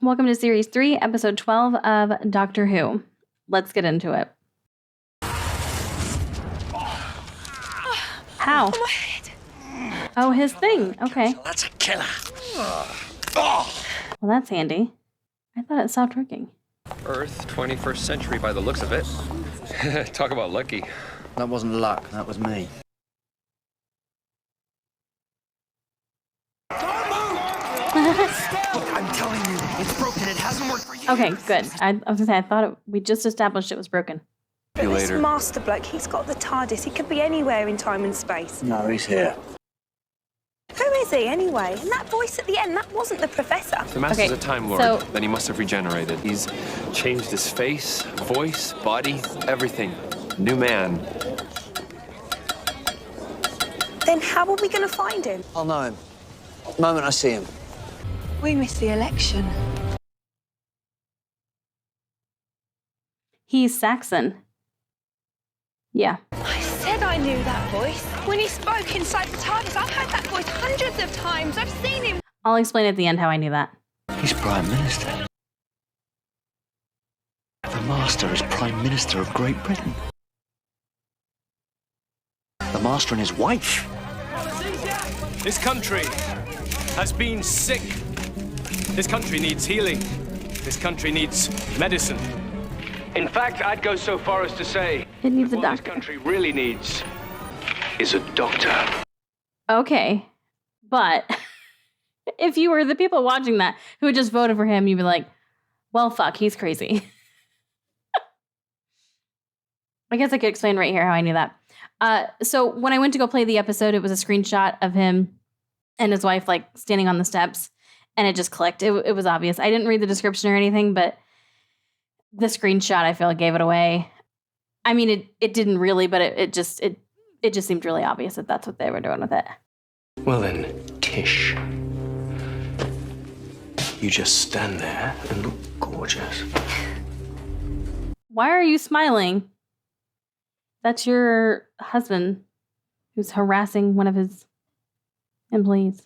Welcome to Series 3, Episode 12 of Doctor Who. Let's get into it. How? Oh, my head. Oh, his thing. Okay. That's a killer. Well, that's handy. I thought it stopped working. Earth, 21st century by the looks of it. Talk about lucky. That wasn't luck, that was me. Look, I'm telling you, it's broken. It hasn't worked for you. Okay, good. I was gonna say, I thought we just established it was broken. See you This later. master bloke, he's got the TARDIS. He could be anywhere in time and space. No, he's here. Who is he, anyway? And that voice at the end, that wasn't the professor. The Master's Okay, a Time Lord. so- Then he must have regenerated. He's changed his face, voice, body, everything. New man. Then how are we going to find him? I'll know him. The moment I see him. We missed the election. He's Saxon. Yeah. I said I knew that voice. When he spoke inside the TARDIS, I've heard that voice hundreds of times. I've seen him. I'll explain at the end how I knew that. He's Prime Minister. The Master is Prime Minister of Great Britain. The Master and his wife. This country has been sick. This country needs healing. This country needs medicine. In fact, I'd go so far as to say It needs a what this doctor. country really needs is a doctor. Okay. But if you were the people watching that who had just voted for him, you'd be like, well, fuck, he's crazy. I guess I could explain right here how I knew that. So when I went to go play the episode, it was a screenshot of him and his wife like standing on the steps, and it just clicked. It was obvious. I didn't read the description or anything, but the screenshot I feel like gave it away. I mean, it didn't really, but it just seemed really obvious that that's what they were doing with it. Well then, Tish, you just stand there and look gorgeous. Why are you smiling? That's your husband who's harassing one of his employees.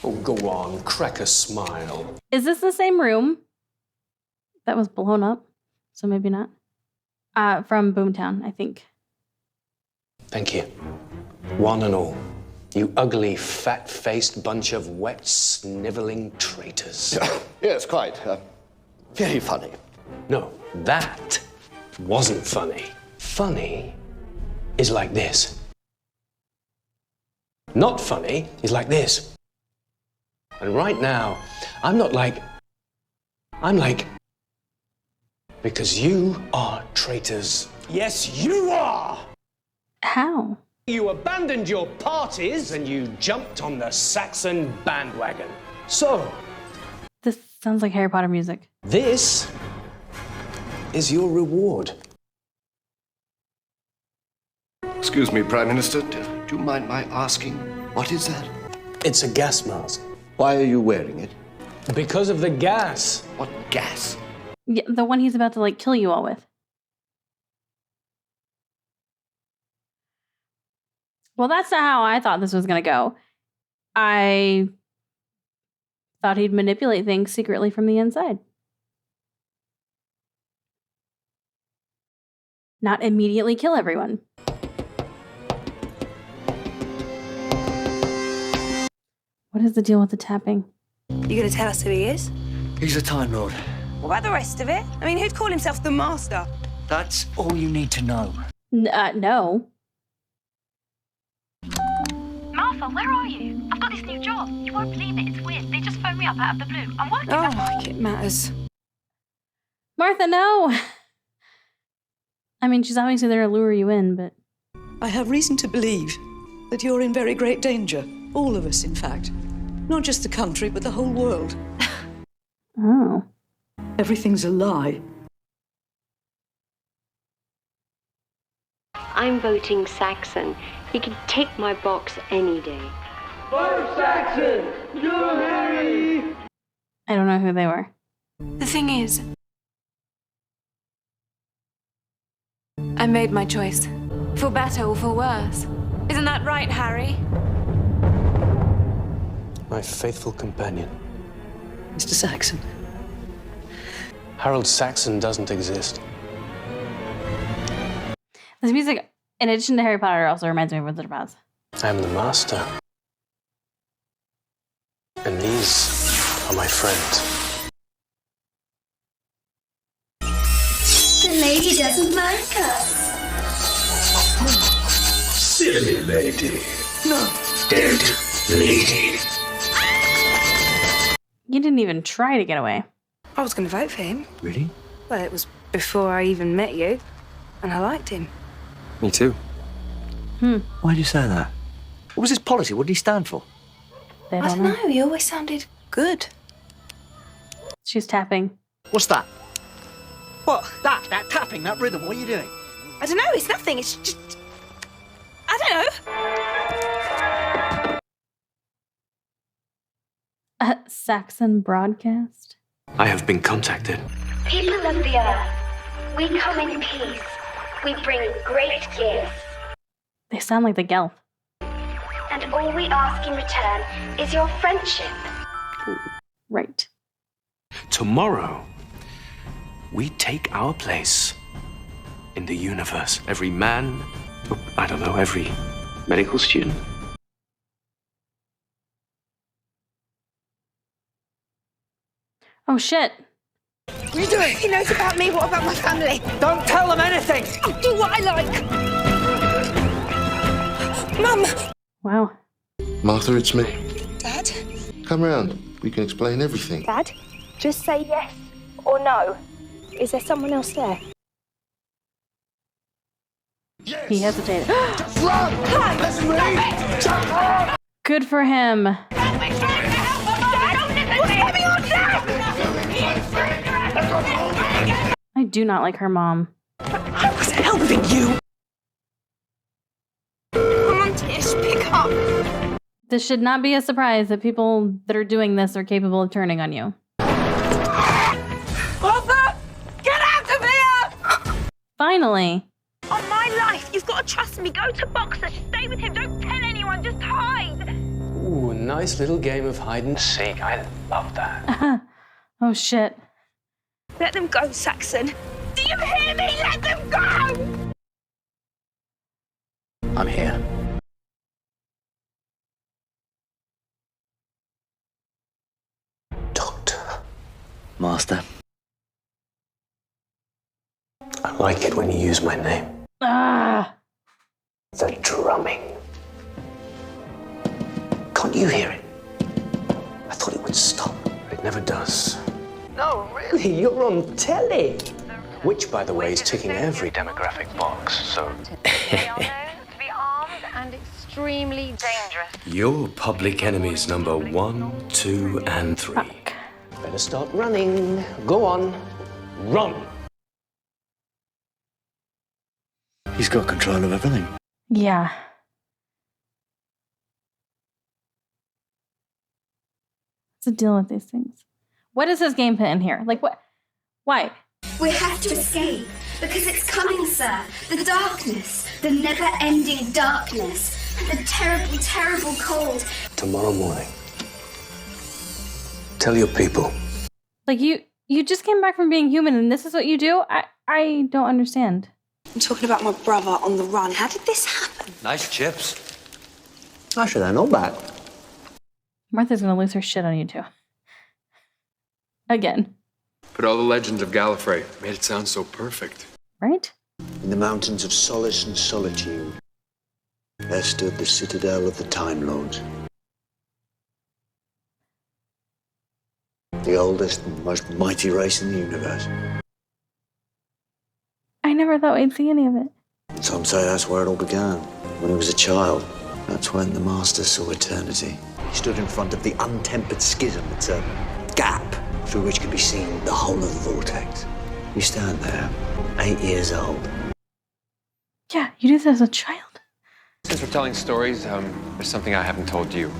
Oh, go on, crack a smile. Is this the same room that was blown up? So maybe not. From Boomtown, I think. Thank you. One and all. You ugly, fat-faced bunch of wet, sniveling traitors. Yes, quite. Very funny. No, that wasn't funny. Funny is like this. Not funny is like this. And right now, I'm like, because you are traitors. Yes, you are! How? You abandoned your parties and you jumped on the Saxon bandwagon. So, This sounds like Harry Potter music. this is your reward. Excuse me, Prime Minister. Do you mind my asking, what is that? It's a gas mask. Why are you wearing it? Because of the gas. What gas? Yeah, the one he's about to like kill you all with. Well, that's not how I thought this was going to go. I thought he'd manipulate things secretly from the inside. Not immediately kill everyone. What is the deal with the tapping? You going to tell us who he is? He's a Time Lord. What about the rest of it? I mean, who'd call himself the master? That's all you need to know. No. Martha, where are you? I've got this new job. You won't believe it. It's weird. They just phoned me up out of the blue. I'm working. Oh, like it matters. Martha, no. I mean, she's obviously there to lure you in, but... I have reason to believe that you're in very great danger. All of us, in fact. Not just the country, but the whole world. Oh. Everything's a lie. I'm voting Saxon. He can take my box any day. I don't know who they were. The thing is, I made my choice. For better or for worse. Isn't that right, Harry? My faithful companion. Mr. Saxon. Harold Saxon doesn't exist. This music, in addition to Harry Potter, also reminds me of Wizard of Oz. I am the master. And these are my friends. The lady doesn't like us. Silly lady. Not dead lady. You didn't even try to get away. I was going to vote for him. Really? Well, it was before I even met you, and I liked him. Me too. Why do you say that? What was his policy? What did he stand for? They I don't don't know, he always sounded good. She's tapping. What's that? What? That tapping, that rhythm, what are you doing? I don't know, it's nothing, it's just... I don't know. Saxon broadcast. I have been contacted. People of the earth, we come in peace. We bring great gifts. They sound like the Gelf. And all we ask in return is your friendship. Right. Tomorrow, we take our place in the universe. Every man, I don't know, every medical student. Oh, shit. What are you doing? He knows about me, what about my family? Don't tell them anything! I'll do what I like. Mum! Wow. Martha, it's me. Dad? Come round. We can explain everything. Dad, just say yes or no. Is there someone else there? Yes. He hesitated. Just run! Listen, Marie! Jump! Good for him. I do not like her mom. I was helping you! Come on, Tish, pick up. This should not be a surprise that people that are doing this are capable of turning on you. Arthur! Get out of here! Finally. On my life, you've got to trust me. Go to Boxer. Stay with him. Don't tell anyone. Just hide. Ooh, a nice little game of hide and seek. I love that. Oh, shit. Let them go, Saxon. Do you hear me? Let them go! I'm here. Doctor. Master. I like it when you use my name. Ah. The drumming. Can't you hear it? I thought it would stop, but it never does. No, really, you're on telly. Which, by the way, is ticking every demographic box, so... They are known to be armed and extremely dangerous. You're public enemies number 1, 2, and 3. Fuck. Better start running. Go on. Run. He's got control of everything. Yeah. What's the deal with these things? What is his game plan here? Like, what? Why? We have to escape because it's coming, sir. The darkness, the never-ending darkness, and the terrible, terrible cold. Tomorrow morning. Tell your people. Like, you just came back from being human and this is what you do? I don't understand. I'm talking about my brother on the run. How did this happen? Nice chips. Actually, they're not bad. Martha's gonna lose her shit on you two. Again. But all the legends of Gallifrey made it sound so perfect. Right? In the mountains of solace and solitude, there stood the citadel of the Time Lords. The oldest and most mighty race in the universe. I never thought we'd see any of it. Some say that's where it all began, when he was a child. That's when the Master saw eternity. He stood in front of the untempered schism. It's a gap through which can be seen the whole of the vortex. You stand there, 8 years old. Yeah, you do this as a child. Since we're telling stories, there's something I haven't told you.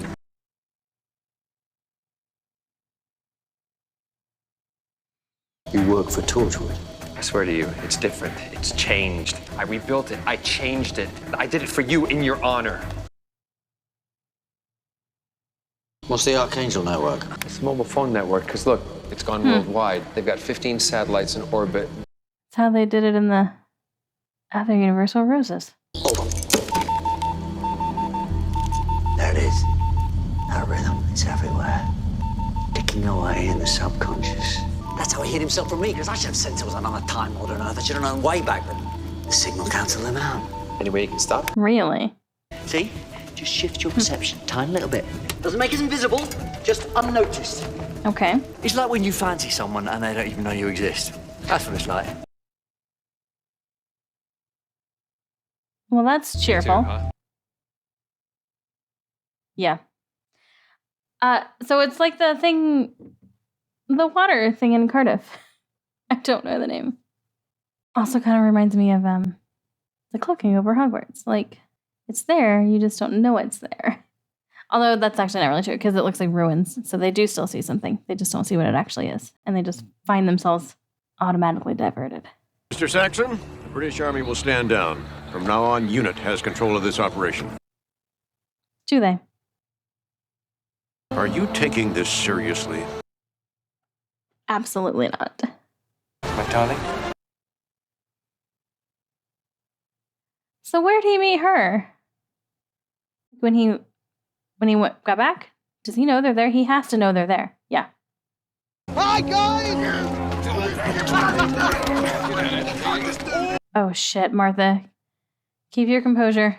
You work for Torchwood. I swear to you, it's different. It's changed. I rebuilt it. I changed it. I did it for you in your honor. What's the Archangel network? It's a mobile phone network, because look, it's gone worldwide. They've got 15 satellites in orbit. That's how they did it in the other Universal Roses. Hold on. There it is. That rhythm, it's everywhere. Ticking away in the subconscious. That's how he hid himself from me, because I should have sensed it was another time lord on Earth. I should have known way back then. The signal cancelled them out. Any way you can stop? Really? See? Just shift your perception a tiny little bit. Doesn't make us invisible, just unnoticed. Okay. It's like when you fancy someone and they don't even know you exist. That's what it's like. Well, that's cheerful. Too, huh? Yeah. So it's like the water thing in Cardiff. I don't know the name. Also kind of reminds me of the cloaking over Hogwarts. Like, it's there, you just don't know it's there. Although that's actually not really true, because it looks like ruins. So they do still see something. They just don't see what it actually is. And they just find themselves automatically diverted. Mr. Saxon, the British Army will stand down. From now on, UNIT has control of this operation. Do they? Are you taking this seriously? Absolutely not. My darling? So where'd he meet her? When he got back? Does he know they're there? He has to know they're there. Yeah. Hi, guys! Oh shit, Martha. Keep your composure.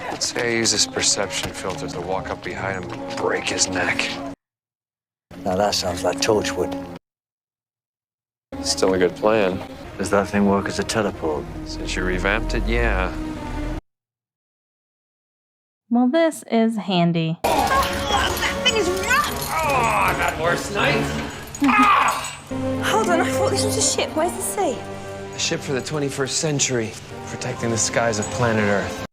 Let's say I use this perception filter to walk up behind him and break his neck. Now that sounds like Torchwood. Still a good plan. Does that thing work as a teleport? Since you revamped it, yeah. Well, this is handy. That thing is rough! Oh, I've had worse nights. Hold on, I thought this was a ship. Where's the sea? A ship for the 21st century, protecting the skies of planet Earth.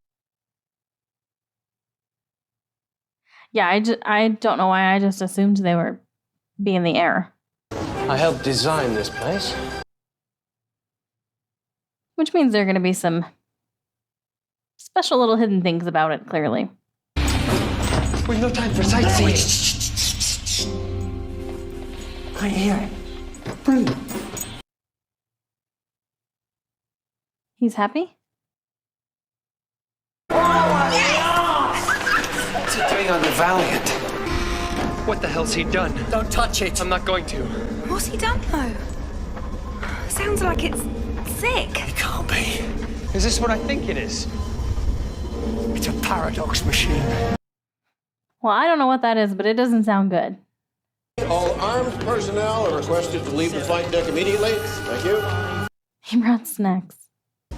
Yeah, I don't know why I just assumed they were be in the air. I helped design this place. Which means there are going to be some special little hidden things about it, clearly. We've no time for sightseeing. I hear it. Brilliant. He's happy? What's he doing on the Valiant? What the hell's he done? Don't touch it. I'm not going to. What's he done, though? Sounds like it's sick. It can't be. Is this what I think it is? It's a paradox machine. Well, I don't know what that is, but it doesn't sound good. All armed personnel are requested to leave the flight deck immediately. Thank you. He brought snacks.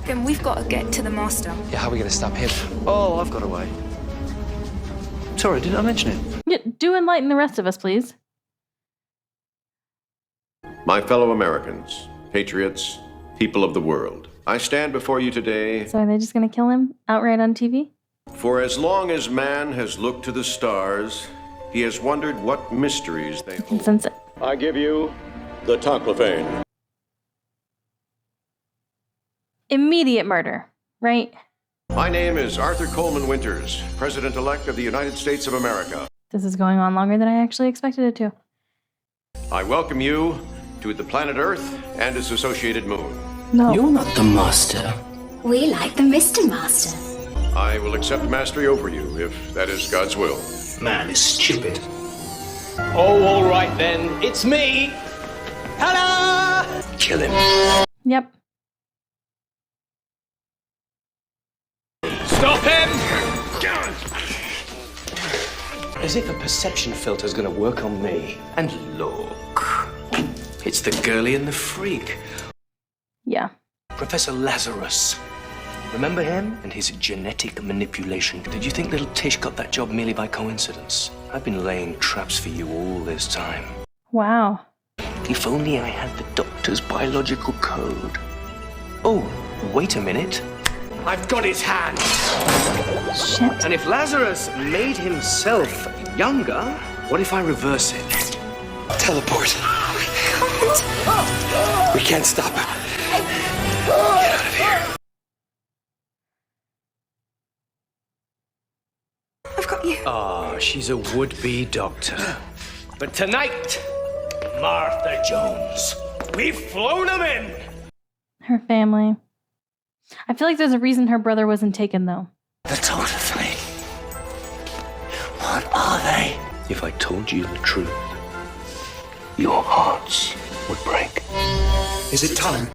Then we've got to get to the master. Yeah, how are we gonna stop him? Oh, I've got a way. Sorry, didn't I mention it? Yeah, do enlighten the rest of us, please. My fellow Americans, patriots, people of the world, I stand before you today. So are they just going to kill him outright on TV? For as long as man has looked to the stars, he has wondered what mysteries they I can hold. sense it. I give you the Toclafane. Immediate murder, right? My name is Arthur Coleman Winters, President-elect of the United States of America. This is going on longer than I actually expected it to. I welcome you to the planet Earth and its associated moon. No. You're not the master. We like the Mr. Master. I will accept mastery over you, if that is God's will. Man is stupid. Oh, all right then. It's me. Hello! Kill him. Yep. Stop him! As if a perception filter's gonna work on me. And look, it's the girlie and the freak. Yeah. Professor Lazarus. Remember him and his genetic manipulation? Did you think little Tish got that job merely by coincidence? I've been laying traps for you all this time. Wow. If only I had the doctor's biological code. Oh, wait a minute. I've got his hand. Shit. And if Lazarus made himself younger, what if I reverse it? Teleport. We can't stop him. Get out of here. I've Ah, she's a would-be doctor. But tonight, Martha Jones, we've flown him in. Her family. I feel like there's a reason her brother wasn't taken, though. The Total Flame. What are they? If I told you the truth, your hearts would break. Is it time?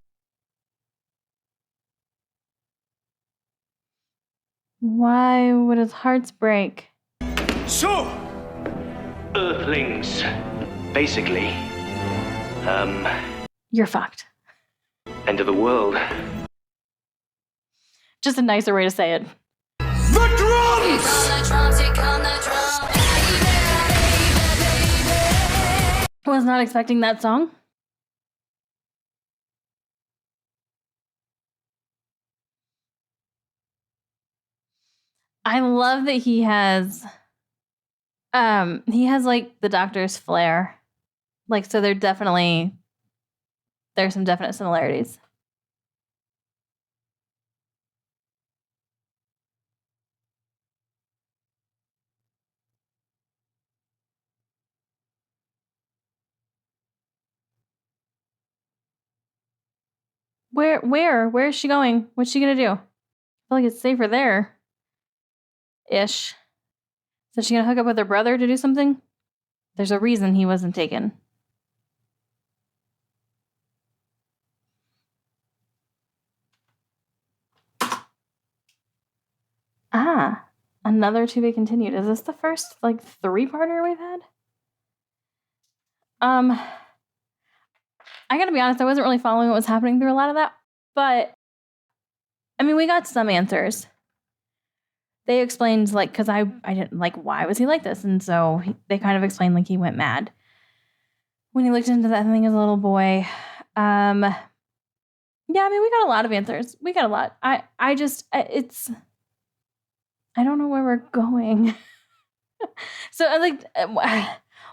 Why would his hearts break? So, Earthlings, basically, You're fucked. end of the world. Just a nicer way to say it. The drums! Was not expecting that song. I love that he has like the Doctor's flair. Like, so there's some definite similarities. Where is she going? What's she gonna do? I feel like it's safer there. Ish. So she gonna hook up with her brother to do something? There's a reason he wasn't taken. Ah, another to be continued. Is this the first like 3-parter we've had? I gotta be honest, I wasn't really following what was happening through a lot of that, but I mean, we got some answers. They explained, like, because I didn't, like, why was he like this? And so they kind of explained, like, he went mad when he looked into that thing as a little boy. Yeah, I mean, we got a lot of answers. We got a lot. I don't know where we're going. So, like,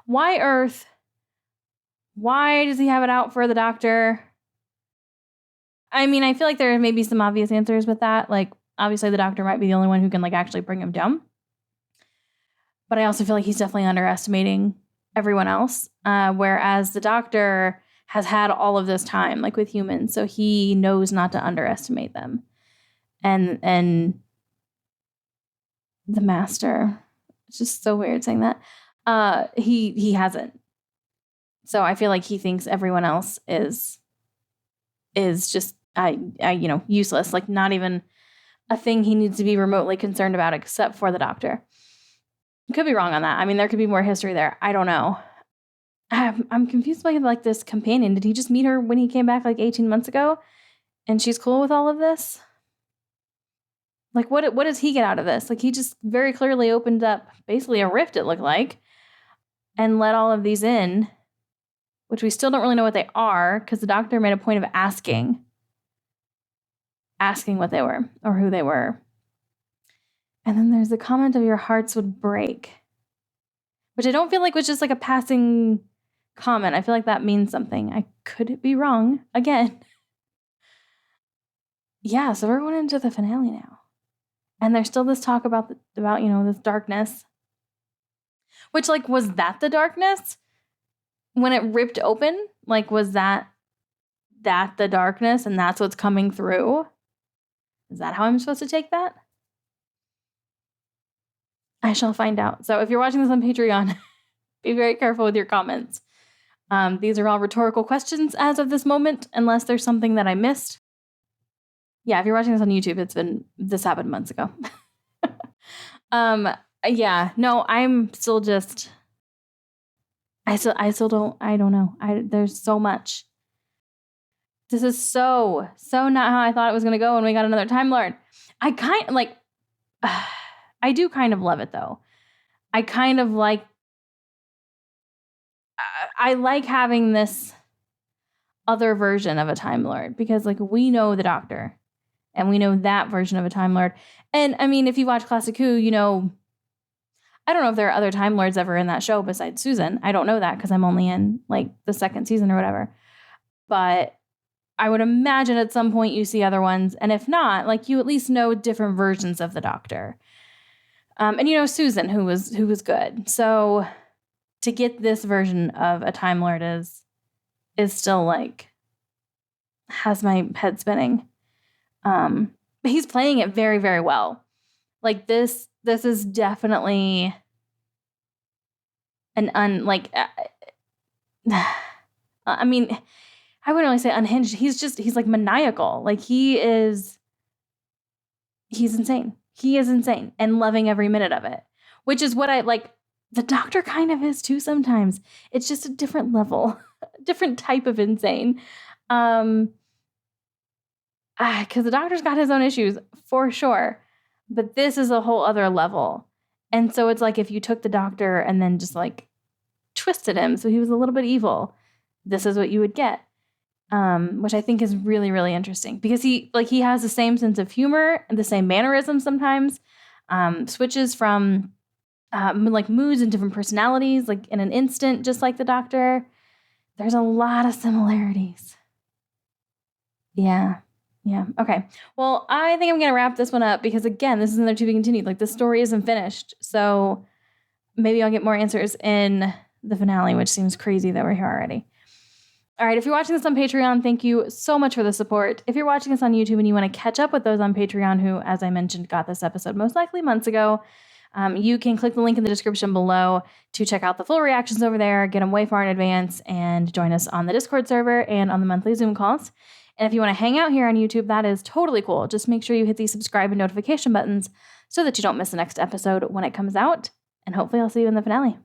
why Earth? Why does he have it out for the Doctor? I mean, I feel like there may be some obvious answers with that. Like, obviously the Doctor might be the only one who can, like, actually bring him down. But I also feel like he's definitely underestimating everyone else. Whereas the Doctor has had all of this time, like, with humans. So he knows not to underestimate them. And the Master, it's just so weird saying that. He hasn't. So I feel like he thinks everyone else is just useless, like not even a thing he needs to be remotely concerned about except for the Doctor. Could be wrong on that. I mean, there could be more history there. I don't know. I'm confused by like this companion. Did he just meet her when he came back like 18 months ago and she's cool with all of this? Like what does he get out of this? Like he just very clearly opened up basically a rift, it looked like, and let all of these in, which we still don't really know what they are because the Doctor made a point of asking what they were or who they were. And then there's the comment of your hearts would break, which I don't feel like was just like a passing comment. I feel like that means something. I could be wrong again. Yeah, so we're going into the finale now. And there's still this talk about this darkness. Which, like, was that the darkness? When it ripped open? Like, was that the darkness and that's what's coming through? Is that how I'm supposed to take that? I shall find out. So if you're watching this on Patreon, be very careful with your comments. These are all rhetorical questions as of this moment, unless there's something that I missed. Yeah, if you're watching this on YouTube, this happened months ago. Yeah, no, I'm still just, I don't know. There's so much. This is so not how I thought it was going to go when we got another Time Lord. I do kind of love it though. I kind of like, I like having this other version of a Time Lord because like we know the Doctor and we know that version of a Time Lord. And I mean, if you watch Classic Who, you know, I don't know if there are other Time Lords ever in that show besides Susan. I don't know that because I'm only in like the second season or whatever. But I would imagine at some point you see other ones. And if not, like you at least know different versions of the Doctor. And you know, Susan, who was good. So to get this version of a Time Lord is still like has my head spinning. But he's playing it very, very well. Like this is definitely an I mean, I wouldn't really say unhinged. He's like maniacal. Like he's insane. He is insane and loving every minute of it, which is what I like. The Doctor kind of is too sometimes. It's just a different level, a different type of insane. Because the Doctor's got his own issues for sure, but this is a whole other level. And so it's like if you took the Doctor and then just like twisted him so he was a little bit evil, this is what you would get. Which I think is really, really interesting because he has the same sense of humor and the same mannerisms sometimes, switches from like moods and different personalities like in an instant, just like the Doctor. There's a lot of similarities. Yeah. Okay. Well, I think I'm going to wrap this one up because again, this is another to be continued. Like the story isn't finished. So maybe I'll get more answers in the finale, which seems crazy that we're here already. All right, if you're watching this on Patreon, thank you so much for the support. If you're watching this on YouTube and you want to catch up with those on Patreon who, as I mentioned, got this episode most likely months ago, you can click the link in the description below to check out the full reactions over there, get them way far in advance, and join us on the Discord server and on the monthly Zoom calls. And if you want to hang out here on YouTube, that is totally cool. Just make sure you hit the subscribe and notification buttons so that you don't miss the next episode when it comes out. And hopefully I'll see you in the finale.